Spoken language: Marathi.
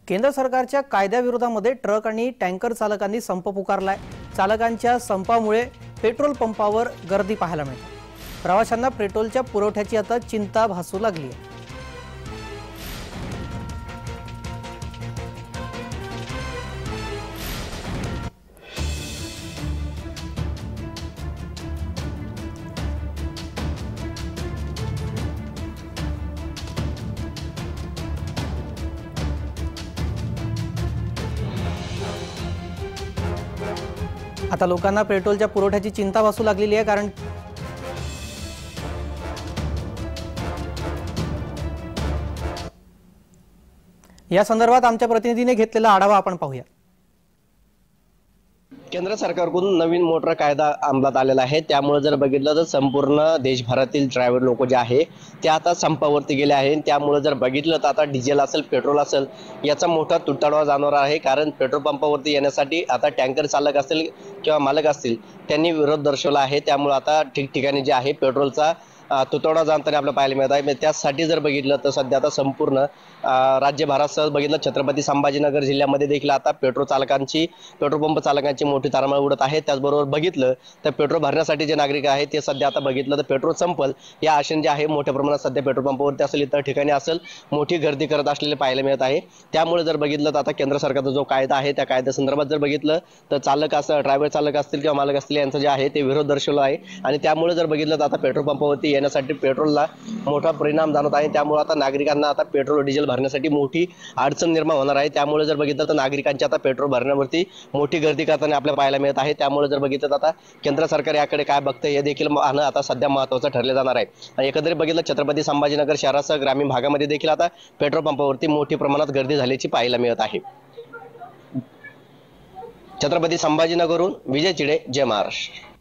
केंद्र सरकारच्या कायद्याविरोधामध्ये ट्रक आणि टँकर चालकांनी संप पुकारलाय। चालकांच्या संपामुळे पेट्रोल पंपावर गर्दी पाहायला मिळते। प्रवाशांना पेट्रोलच्या पुरवठ्याची आता चिंता भासू लागली आहे। आता लोकांना पेट्रोलच्या पुरवठ्याची चिंता भासू लागलेली आहे, कारण या संदर्भात आमच्या प्रतिनिधीने घेतलेला आढावा आपण पाहूया। केंद्र सरकारकडून नवीन मोटर कायदा अंमलात आलेला आहे। त्यामुळे जर बघितलं तर संपूर्ण देशभरातील ड्रायव्हर लोक जे आहे ते आता संपावरती गेले आहेत। त्यामुळे जर बघितलं तर आता डिझेल असेल पेट्रोल असेल याचा मोठा तुटवडा जाणवणार आहे, कारण पेट्रोल पंपावरती येण्यासाठी आता टँकर चालक असतील किंवा मालक असतील त्यांनी विरोध दर्शवला आहे। त्यामुळे आता ठिकठिकाणी जे आहे पेट्रोलचा तुटवडा जाणताना आपल्याला पाहायला मिळत आहे। त्यासाठी जर बघितलं तर सध्या आता संपूर्ण राज्यभरासह बघितलं छत्रपती संभाजीनगर जिल्ह्यामध्ये देखील आता पेट्रोल पंप चालकांची मोठी तारांबळ उडत आहे। त्याचबरोबर बघितलं तर पेट्रोल भरण्यासाठी जे नागरिक आहेत ते सध्या आता बघितलं तर पेट्रोल संपल या आशेने जे आहे मोठ्या प्रमाणात सध्या पेट्रोल पंपावरती असेल इतर ठिकाणी असेल मोठी गर्दी करत असलेले पाहायला मिळत आहे। त्यामुळे जर बघितलं तर आता केंद्र सरकारचा जो कायदा आहे त्या कायद्यासंदर्भात जर बघितलं तर ड्रायव्हर चालक असतील किंवा मालक असतील यांचं जे आहे ते विरोध दर्शवला आहे। आणि त्यामुळे जर बघितलं तर आता पेट्रोल पंपावरती येण्यासाठी पेट्रोलला मोठा परिणाम जाणवत आहे। त्यामुळे आता नागरिकांना आता पेट्रोल डिझेल भरण्यासाठी मोठी अडचण निर्माण होणार आहे। त्यामुळे जर बघितलं तर नागरिकांची आता पेट्रोल भरण्यावरती मोठी गर्दी करताना आपल्याला पाहायला मिळत आहे। त्यामुळे जर बघितलं तर आता केंद्र सरकार याकडे काय बघतं हे देखील आता सध्या महत्त्वाचं ठरले जाणार आहे। आणि एकंदरीत बघितलं छत्रपती संभाजीनगर शहरासह ग्रामीण भागामध्ये देखील आता पेट्रोल पंपावरती मोठी प्रमाणात गर्दी झाल्याची पाहायला मिळत आहे। छत्रपती संभाजीनगरहून विजय चिडे, जय महाराष्ट्र।